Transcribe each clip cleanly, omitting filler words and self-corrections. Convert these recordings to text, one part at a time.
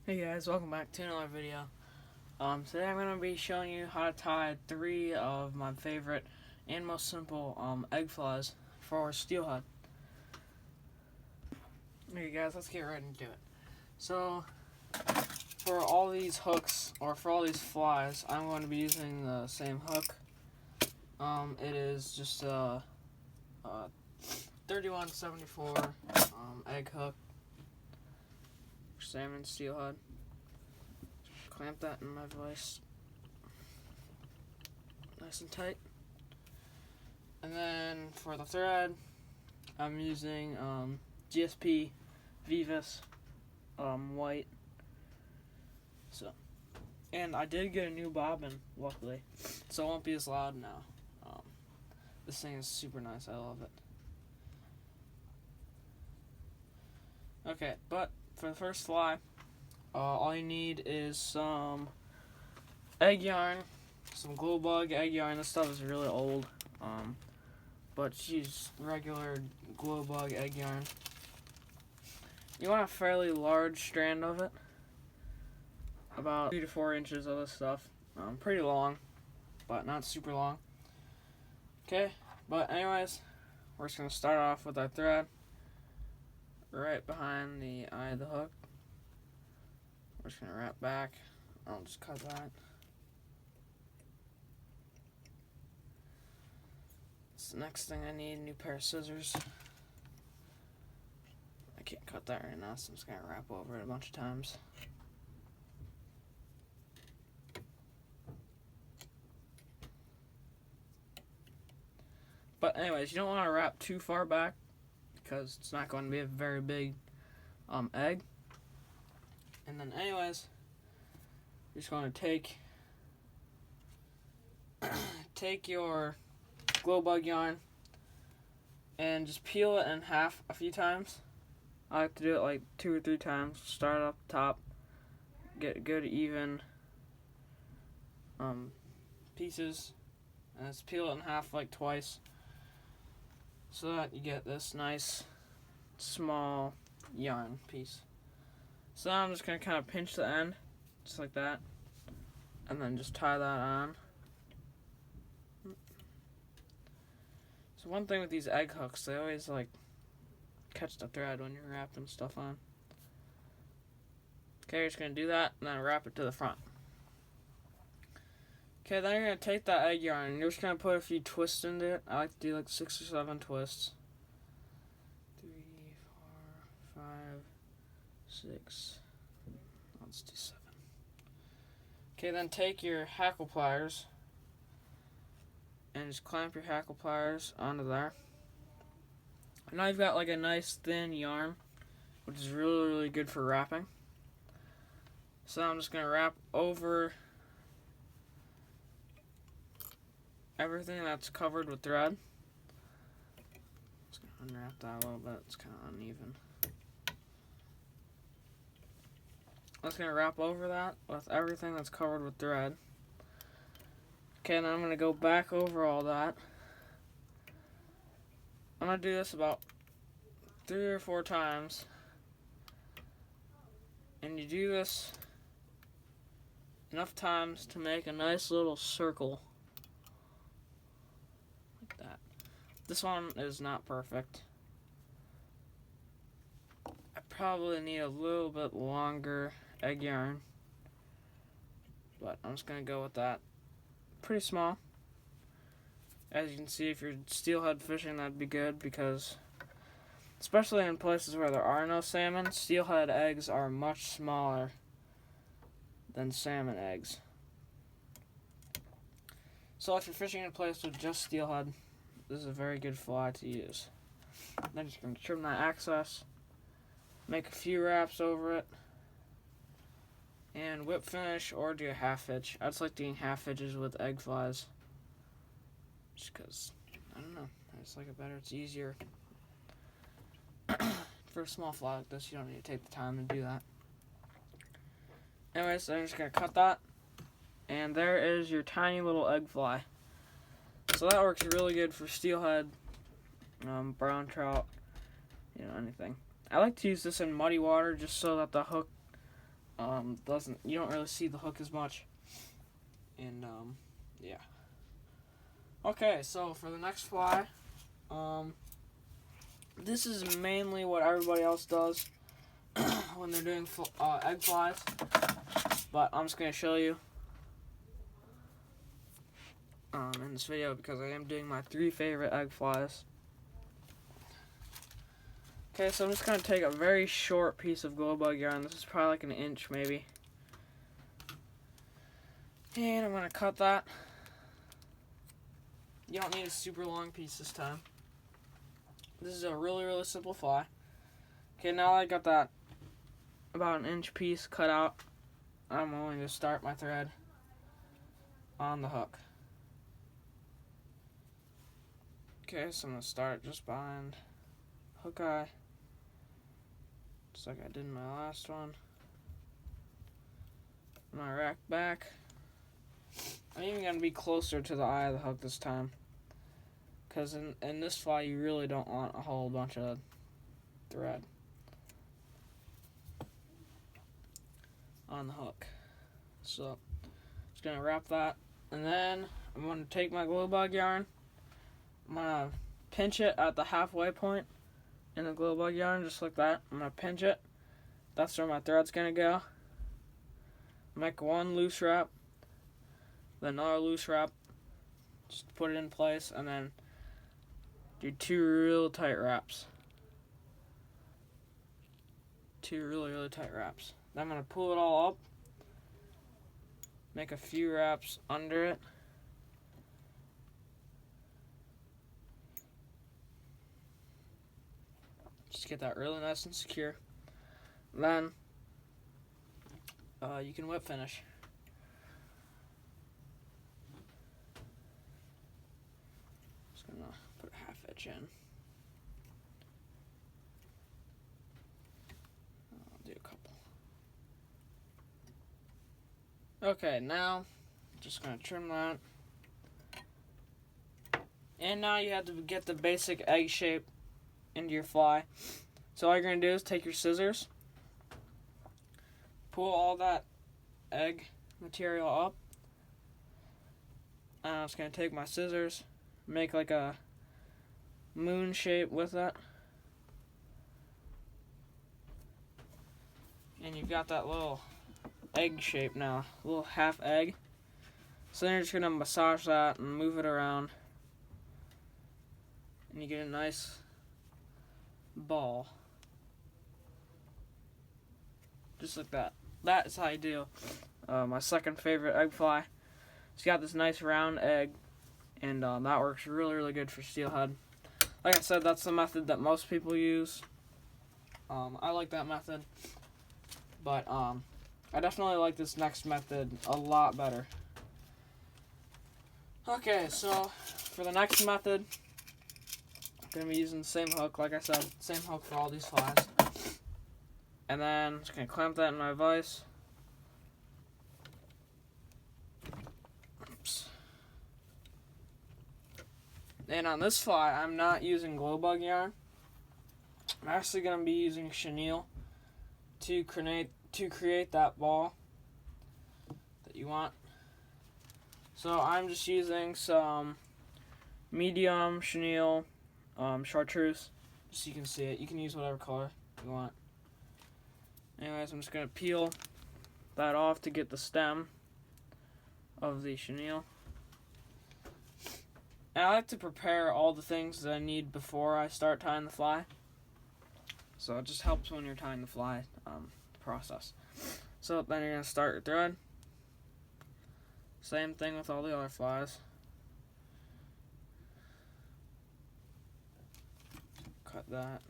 Hey guys, welcome back to another video. Today I'm going to be showing you how to tie 3 of my favorite and most simple egg flies for steelhead. Okay guys, let's get right into it. So, for all these hooks, or for all these flies, I'm going to be using the same hook. It is just a 3174 egg hook for salmon steelhead. Clamp that in my vise nice and tight. And then for the thread, I'm using GSP Vivus white. So, and I did get a new bobbin, luckily, so it won't be as loud now. This thing is super nice. I love it. Okay, but for the first fly, all you need is some egg yarn, some glow bug egg yarn. This stuff is really old, but just use regular glow bug egg yarn. You want a fairly large strand of it, about 3 to 4 inches of this stuff. Pretty long, but not super long. Okay, but anyways, we're just going to start off with our thread right behind the eye of the hook. We're just going to wrap back. I'll just cut that. It's the next thing I need, a new pair of scissors. I can't cut that right now, so I'm just going to wrap over it a bunch of times. But anyways, you don't want to wrap too far back because it's not going to be a very big egg. And then anyways, you're just going to take your glow bug yarn and just peel it in half a few times. I like to do it like 2 or 3 times. Start up top, get good even pieces, and just peel it in half like twice, so that you get this nice small yarn piece. So now I'm just going to kind of pinch the end, just like that, and then just tie that on. So one thing with these egg hooks, they always like catch the thread when you're wrapping stuff on. Okay, you're just going to do that, and then wrap it to the front. Okay, then you're going to take that egg yarn, and you're just going to put a few twists into it. I like to do like 6 or 7 twists. 3, 4, 5, 6. Let's do 7. Okay, then take your hackle pliers and just clamp your hackle pliers onto there. And now you've got like a nice thin yarn, which is really, really good for wrapping. So now I'm just going to wrap over everything that's covered with thread. Just going to unwrap that a little bit. It's kind of uneven. I'm just going to wrap over that with everything that's covered with thread. Okay, now I'm going to go back over all that. I'm going to do this about 3 or 4 times. And you do this enough times to make a nice little circle. Like that. This one is not perfect. I probably need a little bit longer egg yarn, but I'm just going to go with that. Pretty small. As you can see, if you're steelhead fishing, that'd be good, because especially in places where there are no salmon, steelhead eggs are much smaller than salmon eggs. So if you're fishing in a place with just steelhead, this is a very good fly to use. Then you're just going to trim that excess, make a few wraps over it, and whip finish or do a half hitch. I just like doing half hitches with egg flies, just because, I don't know, I just like it better. It's easier. For a small fly like this, you don't need to take the time to do that. Anyways, so I'm just going to cut that, and there is your tiny little egg fly. So that works really good for steelhead, brown trout, anything. I like to use this in muddy water just so that the hook doesn't, you don't really see the hook as much. And yeah. Okay, so for the next fly, this is mainly what everybody else does when they're doing egg flies, but I'm just going to show you in this video because I am doing my 3 favorite egg flies. Okay, so I'm just going to take a very short piece of glow bug yarn. This is probably like an inch maybe. And I'm going to cut that. You don't need a super long piece this time. This is a really, really simple fly. Okay, now I got that about an inch piece cut out, I'm going to start my thread on the hook. Okay, so I'm going to start just behind hook eye, just like I did in my last one. I'm going to rack back. I'm even going to be closer to the eye of the hook this time, because in this fly you really don't want a whole bunch of thread on the hook. So just going to wrap that, and then I'm going to take my glow bug yarn. I'm going to pinch it at the halfway point in the glow bug yarn, just like that. I'm going to pinch it. That's where my thread's going to go. Make one loose wrap, then another loose wrap, just put it in place, and then do 2 real tight wraps. 2 really, really tight wraps. Then I'm going to pull it all up, make a few wraps under it. Just get that really nice and secure. Then you can whip finish. Just gonna put a half inch in. I'll do a couple. Okay, now just gonna trim that. And now you have to get the basic egg shape into your fly. So all you're going to do is take your scissors, pull all that egg material up, and I'm just going to take my scissors, make like a moon shape with it, and you've got that little egg shape now, a little half egg. So then you're just going to massage that and move it around, and you get a nice ball. Just like that. That is how you do my second favorite egg fly. It's got this nice round egg, and that works really, really good for steelhead. Like I said, that's the method that most people use. I like that method, but I definitely like this next method a lot better. Okay, so for the next method, I'm going to be using the same hook, like I said, same hook for all these flies. And then I'm just going to clamp that in my vise. Oops. And on this fly, I'm not using glow bug yarn. I'm actually going to be using chenille to create that ball that you want. So I'm just using some medium chenille chartreuse, just so you can see it. You can use whatever color you want. Anyways, I'm just going to peel that off to get the stem of the chenille. And I like to prepare all the things that I need before I start tying the fly. So it just helps when you're tying the fly process. So then you're going to start your thread. Same thing with all the other flies. Cut that.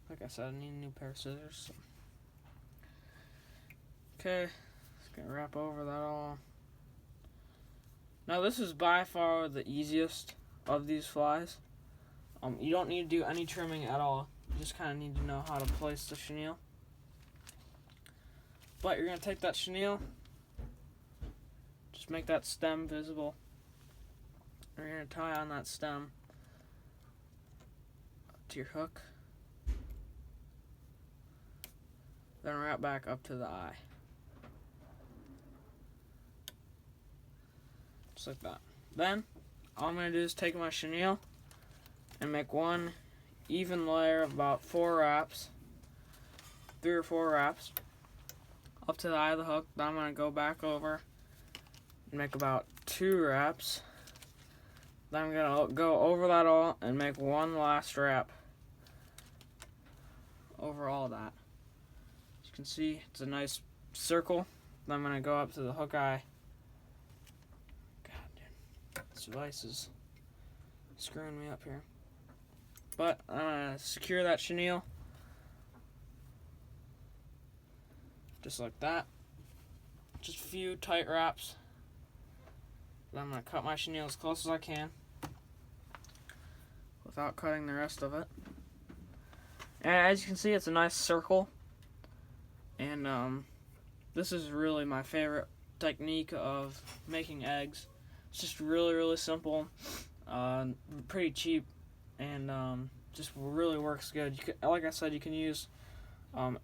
Like I said, I need a new pair of scissors. Okay, just gonna wrap over that all. Now this is by far the easiest of these flies. You don't need to do any trimming at all. You just kind of need to know how to place the chenille. But you're gonna take that chenille, just make that stem visible. You're gonna tie on that stem to your hook. Then wrap back up to the eye. Just like that. Then, all I'm going to do is take my chenille and make one even layer of about 4 wraps. 3 or 4 wraps. Up to the eye of the hook. Then I'm going to go back over and make about 2 wraps. Then I'm going to go over that all and make one last wrap over all of that. As you can see, it's a nice circle. Then I'm going to go up to the hook eye. God, dude. This device is screwing me up here. But I'm going to secure that chenille. Just like that. Just a few tight wraps. Then I'm going to cut my chenille as close as I can without cutting the rest of it. And as you can see, it's a nice circle. And this is really my favorite technique of making eggs. It's just really, really simple, pretty cheap, and just really works good. You can, like I said, you can use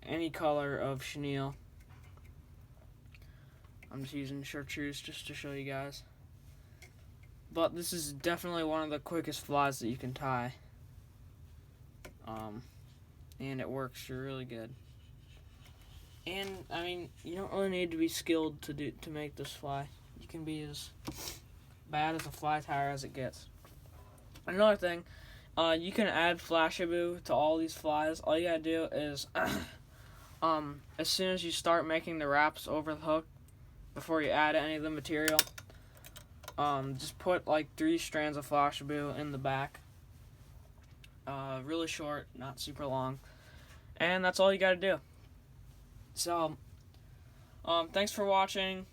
any color of chenille. I'm just using chartreuse just to show you guys. But this is definitely one of the quickest flies that you can tie. And it works really good. And I mean, you don't really need to be skilled to make this fly. You can be as bad as a fly tire as it gets. Another thing, you can add Flashabou to all these flies. All you gotta do is, as soon as you start making the wraps over the hook, before you add any of the material, just put like 3 strands of Flashabou in the back. Really short, not super long. And that's all you gotta do. So, thanks for watching.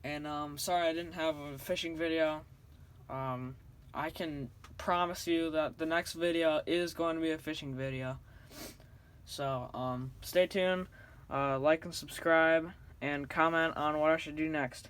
And sorry I didn't have a fishing video. I can promise you that the next video is going to be a fishing video. So, stay tuned, like and subscribe, and comment on what I should do next.